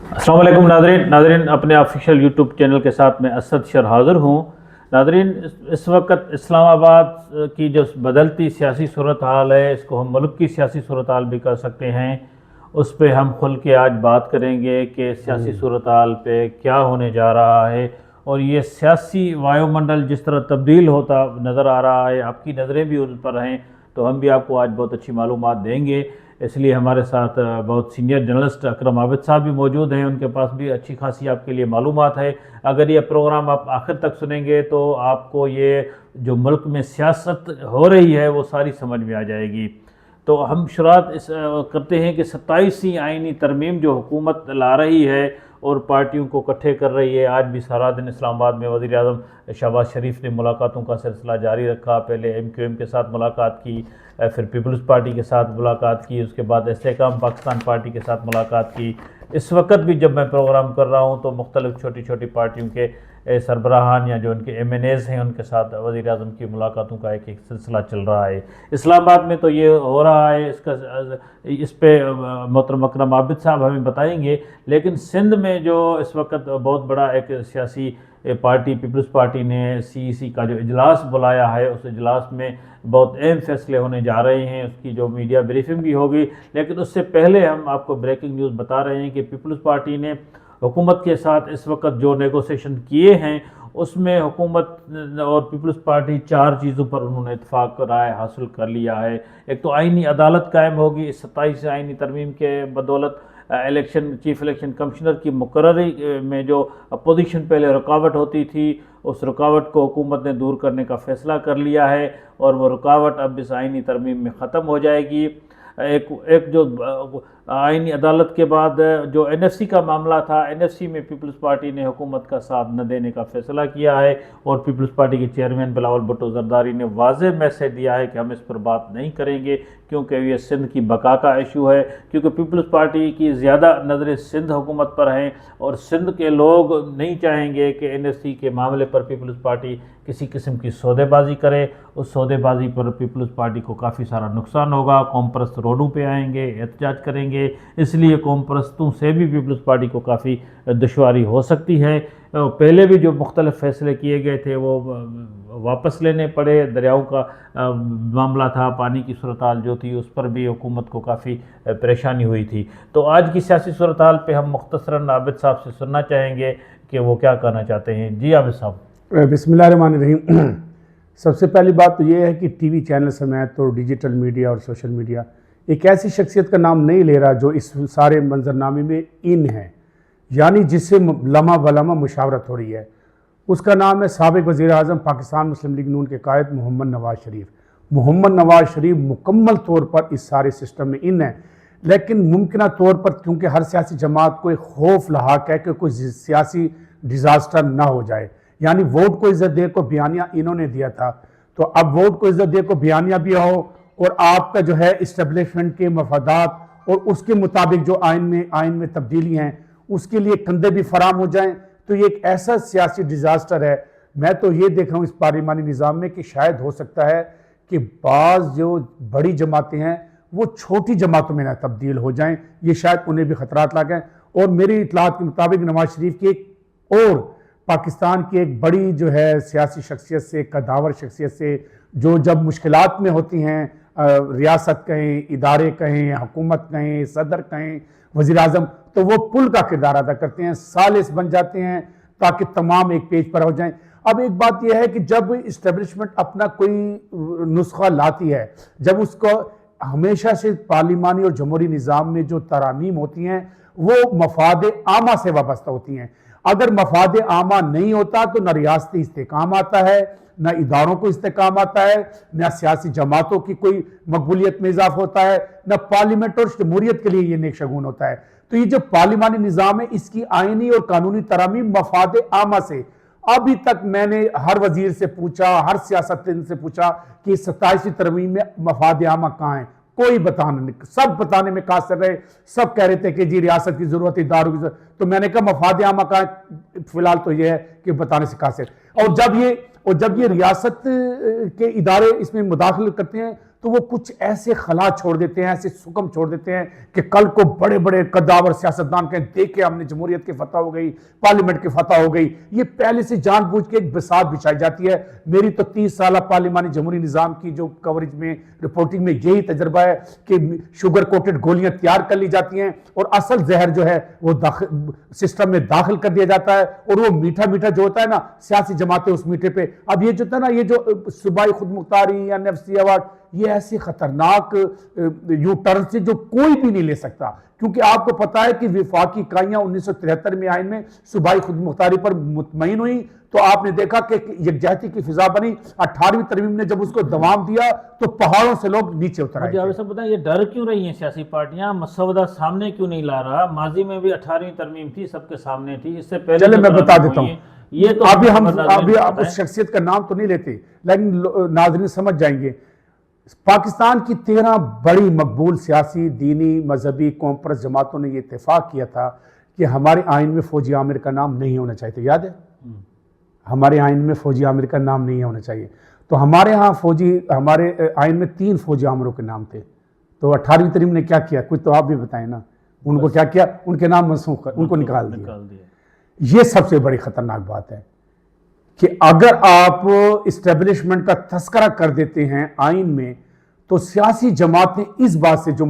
अस्सलाम वालेकुम नादरीन अपने ऑफिशियल यूट्यूब चैनल के साथ मैं असद शर हाज़िर हूँ। नादरीन, इस वक्त इस्लामाबाद की जो बदलती सियासी सूरत हाल है, इसको हम मुल्क की सियासी सूरत हाल भी कर सकते हैं। उस पे हम खुल के आज बात करेंगे कि सियासी सूरत हाल पे क्या होने जा रहा है और ये सियासी वायुमंडल जिस तरह तब्दील होता नज़र आ रहा है, आपकी नज़रें भी उन पर हैं, तो हम भी आपको आज बहुत अच्छी मालूमात देंगे। इसलिए हमारे साथ बहुत सीनियर जर्नलिस्ट अकरम आबिद साहब भी मौजूद हैं, उनके पास भी अच्छी खासी आपके लिए मालूमात है। अगर ये प्रोग्राम आप आखिर तक सुनेंगे तो आपको ये जो मुल्क में सियासत हो रही है वो सारी समझ में आ जाएगी। तो हम शुरुआत करते हैं कि 27वीं आइनी तरमीम जो हुकूमत ला रही है और पार्टियों को इकट्ठे कर रही है। आज भी सारा दिन इस्लामाबाद में वज़ीर आज़म शहबाज शरीफ ने मुलाकातों का सिलसिला जारी रखा। पहले MQM के साथ मुलाकात की, फिर पीपल्स पार्टी के साथ मुलाकात की, उसके बाद इस्तेहकाम पाकिस्तान पार्टी के साथ मुलाकात की। इस वक्त भी जब मैं प्रोग्राम कर रहा हूँ तो मुख्तलिफ छोटी छोटी पार्टियों के सरबराहान या जो उनके MNAs हैं उनके साथ वज़ीर आज़म की मुलाकातों का एक सिलसिला चल रहा है। इस्लामाबाद में तो ये हो रहा है, इस पे मोहतरम अकरम आबिद साहब हमें बताएंगे। लेकिन सिंध में जो इस वक्त बहुत बड़ा एक सियासी पार्टी पीपल्स पार्टी ने CEC का जो इजलास बुलाया है, उस इजलास में बहुत अहम फैसले होने जा रहे हैं। उसकी जो मीडिया ब्रीफिंग भी होगी, लेकिन उससे पहले हम आपको ब्रेकिंग न्यूज़ बता रहे हैं कि पीपल्स पार्टी ने हुकूमत के साथ इस वक्त जो नेगोशिएशन किए हैं उसमें हुकूमत और पीपल्स पार्टी 4 चीज़ों पर उन्होंने इत्फाक राय हासिल कर लिया है। एक तो आइनी अदालत कायम होगी इस 27 आइनी तरमीम के बदौलत। चीफ इलेक्शन कमिश्नर की मुकर्ररी में जो अपोजिशन पहले रुकावट होती थी, उस रुकावट को हुकूमत ने दूर करने का फ़ैसला कर लिया है और वो रुकावट अब इस आइनी तरमीम में ख़त्म हो जाएगी। एक जो आइनी अदालत के बाद जो NFC का मामला था, NFC में पीपल्स पार्टी ने हुकूमत का साथ न देने का फ़ैसला किया है और पीपल्स पार्टी के चेयरमैन बिलावल भुट्टो जरदारी ने वाज़ेह मैसेज दिया है कि हम इस पर बात नहीं करेंगे क्योंकि ये सिंध की बका का इशू है। क्योंकि पीपल्स पार्टी की ज़्यादा नज़रें सिंध हुकूमत पर हैं और सिंध के लोग नहीं चाहेंगे कि NFC के मामले पर पीपल्स पार्टी किसी किस्म की सौदेबाजी करे। उस सौदेबाजी पर पीपल्स पार्टी को काफ़ी सारा नुकसान होगा। कौम परस्त रोडों पे आएंगे, एहतजाज करेंगे, इसलिए कौम परस्तों से भी पीपल्स पार्टी को काफ़ी दुश्वारी हो सकती है। पहले भी जो मुख्तलिफ फ़ैसले किए गए थे वो वापस लेने पड़े। दरियाओं का मामला था, पानी की सूरत हाल जो थी उस पर भी हुकूमत को काफ़ी परेशानी हुई थी। तो आज की सियासी सूरत हाल पर हम मुख्तसरन आबिद साहब से सुनना चाहेंगे कि वो क्या कहना चाहते हैं। जी आबिद साहब। बिस्मिल्लाहिर्रहमानिर्रहीम। सबसे पहली बात तो ये है कि TV चैनल समेत और डिजिटल मीडिया और सोशल मीडिया एक ऐसी शख्सियत का नाम नहीं ले रहा जो इस सारे मंजरनामे में इन है, यानी जिससे लम्हा बलम्हा मुशावरत हो रही है। उसका नाम है साबिक वज़ीर आज़म पाकिस्तान मुस्लिम लीग नून के कायद मोहम्मद नवाज़ शरीफ। मोहम्मद नवाज़ शरीफ मुकम्मल तौर पर इस सारे सिस्टम में इन है, लेकिन मुमकिन तौर पर क्योंकि हर सियासी जमात को एक खौफ लहाक है कि कोई सियासी डिज़ास्टर ना हो जाए, यानी वोट को इज्जत दे को बयानिया इन्होंने दिया था, तो अब वोट को इज्जत दे को बयानिया भी हो और आपका जो है इस्टेब्लिशमेंट के मफादात और उसके मुताबिक जो आइन में तब्दीली हैं उसके लिए कंधे भी फराम हो जाएं, तो ये एक ऐसा सियासी डिज़ास्टर है। मैं तो ये देख रहा हूँ इस पार्लिमानी निज़ाम में कि शायद हो सकता है कि बाज़ जो बड़ी जमातें हैं वो छोटी जमातों में ना तब्दील हो जाएं, ये शायद उन्हें भी ख़तरात लागें। और मेरी इतलात के मुताबिक नवाज शरीफ की एक और पाकिस्तान की एक बड़ी जो है सियासी शख्सियत से, कदावर शख्सियत से, जो जब मुश्किलात में होती हैं, रियासत कहें, इदारे कहें, हुकूमत कहें, सदर कहें, वज़ीर आज़म, तो वो पुल का किरदार अदा करते हैं, सालिस बन जाते हैं ताकि तमाम एक पेज पर हो जाएं। अब एक बात यह है कि जब इस्टेब्लिशमेंट अपना कोई नुस्खा लाती है, जब उसको हमेशा से पार्लिमानी और जमहूरी निज़ाम में जो तरामीम होती हैं वो मफाद आमा से वाबस्ता होती हैं। अगर मफाद आमा नहीं होता तो न रियासती इस्तेकाम आता है, न इदारों को इस्तेकाम आता है, न सियासी जमातों की कोई मकबूलियत में इजाफा होता है, न पार्लियामेंट और जमहूरियत के लिए ये नेक शगुन होता है। तो ये जो पार्लिमानी निज़ाम है इसकी आइनी और कानूनी तरामीम मफाद आमा से, अभी तक मैंने हर वजीर से पूछा, हर सियासतदान से पूछा कि 27वीं तरमीम में मफाद आमा कहाँ है, कोई बताने नहीं, सब बताने में कासिर रहे। सब कह रहे थे कि जी रियासत की जरूरत है, इदारों की जरूरत। तो मैंने कहा मफाद आमा का फिलहाल तो ये है कि बताने से कासिर। और जब ये रियासत के इदारे इसमें मुदाखलत करते हैं تو وہ کچھ ایسے خلا چھوڑ دیتے ہیں, ایسے سکم چھوڑ دیتے ہیں کہ کل کو بڑے بڑے قداور سیاستدان کہیں دیکھیں ہم نے جمہوریت کی فتح ہو گئی, پارلیمنٹ کی فتح ہو گئی. یہ پہلے سے جان بوجھ کے ایک بساط بچھائی جاتی ہے. میری تو 30 سالہ پارلیمانی جمہوری نظام کی جو کوریج میں, رپورٹنگ میں یہی تجربہ ہے کہ شوگر کوٹڈ گولیاں تیار کر لی جاتی ہیں اور اصل زہر جو ہے وہ سسٹم میں داخل کر دیا جاتا ہے, اور وہ میٹھا میٹھا جو ہوتا ہے نا, سیاسی جماعتیں اس میٹھے پہ. اب یہ جو تھا نا, یہ جو صوبائی خود مختاری یا نفسی ایوارڈ, یہ ایسی خطرناک یو ٹرن سے جو کوئی بھی نہیں لے سکتا, کیونکہ آپ کو پتا ہے کہ وفاقی اکائیاں 1973 میں آئین میں صوبائی خود مختاری پر مطمئن ہوئی, تو آپ نے دیکھا کہ یکجہتی کی فضا بنی. 18ویں ترمیم نے جب اس کو دوام دیا تو پہاڑوں سے لوگ نیچے اتر آئے. مجھے صاحب بتائیں, یہ ڈر کیوں رہی ہیں سیاسی پارٹیاں, مسودہ سامنے کیوں نہیں لا رہا؟ ماضی میں بھی 18ویں ترمیم تھی, سب کے سامنے تھی, اس سے پہلے چلے میں بتا دیتا ہوں. یہ تو ابھی آپ اس شخصیت کا نام تو نہیں لیتے, لیکن ناظرین سمجھ جائیں گے. پاکستان کی 13 بڑی مقبول سیاسی, دینی, مذہبی, قوم پرست جماعتوں نے یہ اتفاق کیا تھا کہ ہمارے آئین میں فوجی عامر کا نام نہیں ہونا چاہیے تھا. یاد ہے, ہمارے آئین میں فوجی عامر کا نام نہیں ہونا چاہیے. تو ہمارے ہاں ہمارے آئین میں 3 فوجی عامروں کے نام تھے. تو 18ویں ترمیم نے کیا کیا, کچھ تو آپ بھی بتائیں نا, ان کو کیا کیا, ان کے نام منسوخ کر, ان کو نکال دیا. یہ سب سے بڑی خطرناک بات ہے کہ اگر آپ اسٹیبلشمنٹ کا تذکرہ کر دیتے ہیں آئین میں, تو سیاسی جماعتیں اس بات سے, جو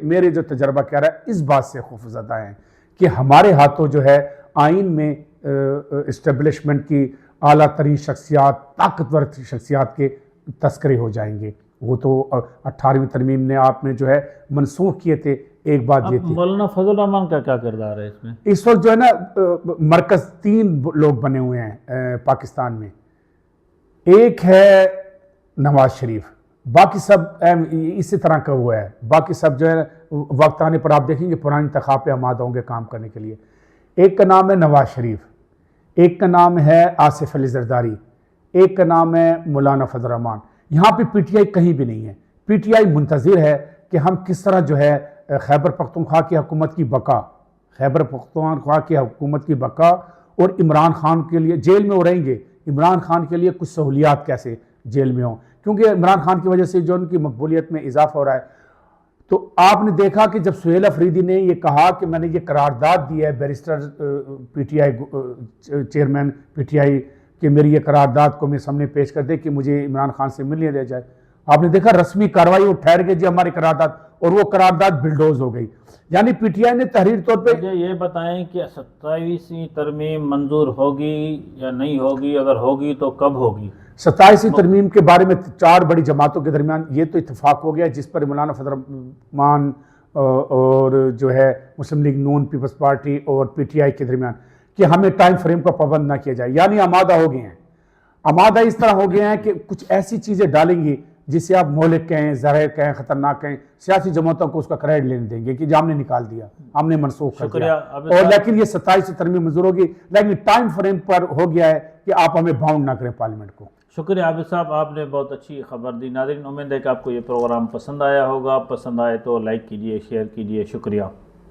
میرے جو تجربہ کہہ رہا ہے, اس بات سے خوف زدہ ہیں کہ ہمارے ہاتھوں جو ہے آئین میں اسٹیبلشمنٹ کی اعلیٰ ترین شخصیات, طاقتور شخصیات کے تذکرے ہو جائیں گے. وہ تو 18ویں ترمیم نے آپ نے جو ہے منسوخ کیے تھے. ایک بات یہ تھی, مولانا فضل الرحمان کا کیا کردار ہے اس میں؟ اس وقت جو ہے نا مرکز 3 لوگ بنے ہوئے ہیں پاکستان میں. ایک ہے نواز شریف, باقی سب اسی طرح کا ہوا ہے. باقی سب جو ہے وقت آنے پر آپ دیکھیں گے پرانی انتخاب پہ آمادہ ہوں گے کام کرنے کے لیے. ایک کا نام ہے نواز شریف, ایک کا نام ہے آصف علی زرداری, ایک کا نام ہے مولانا فضل الرحمان. یہاں پہ پی ٹی آئی کہیں بھی نہیں ہے. پی ٹی آئی منتظر ہے کہ ہم کس طرح جو ہے خیبر پختونخوا کی حکومت کی بقا, خیبر پختونخوا کی حکومت کی بقا, اور عمران خان کے لیے جیل میں وہ رہیں گے, عمران خان کے لیے کچھ سہولیات کیسے جیل میں ہوں, کیونکہ عمران خان کی وجہ سے جو ان کی مقبولیت میں اضافہ ہو رہا ہے. تو آپ نے دیکھا کہ جب سہیل افریدی نے یہ کہا کہ میں نے یہ قرارداد دی ہے barrister P T I chairman P T I, کہ میری یہ قرارداد کو میں سامنے پیش کر دے کہ مجھے عمران خان سے ملنے دیا جائے, آپ نے دیکھا رسمی کارروائی وہ ٹھہر گئی جی ہماری قرارداد, اور وہ قرارداد بلڈوز ہو گئی. یعنی پی ٹی آئی نے تحریر طور پہ مجھے یہ بتائیں کہ 27ویں ترمیم منظور ہوگی یا نہیں ہوگی, اگر ہوگی تو کب ہوگی؟ 27ویں ترمیم کے بارے میں 4 بڑی جماعتوں کے درمیان یہ تو اتفاق ہو گیا, جس پر مولانا فضل الرحمان اور جو ہے مسلم لیگ نون پیپلز پارٹی اور پی ٹی آئی کے درمیان, کہ ہمیں ٹائم فریم کا پابند نہ کیا جائے. یعنی آمادہ ہو گئے ہیں, آمادہ اس طرح ہو گئے ہیں کہ کچھ ایسی چیزیں ڈالیں گی جسے آپ مہلک کہیں, زہر کہیں, خطرناک کہیں, سیاسی جماعتوں کو اس کا کریڈٹ لینے دیں گے کہ جو ہم نے نکال دیا, ہم نے منسوخ کر دیا. اور لیکن یہ 27ویں ترمیم منظور ہوگی, لیکن ٹائم فریم پر ہو گیا ہے کہ آپ ہمیں باؤنڈ نہ کریں پارلیمنٹ کو. شکریہ عابد صاحب, آپ نے بہت اچھی خبر دی. ناظرین, امید ہے کہ آپ کو یہ پروگرام پسند آیا ہوگا. پسند آئے تو لائک کیجئے, شیئر کیجئے. شکریہ.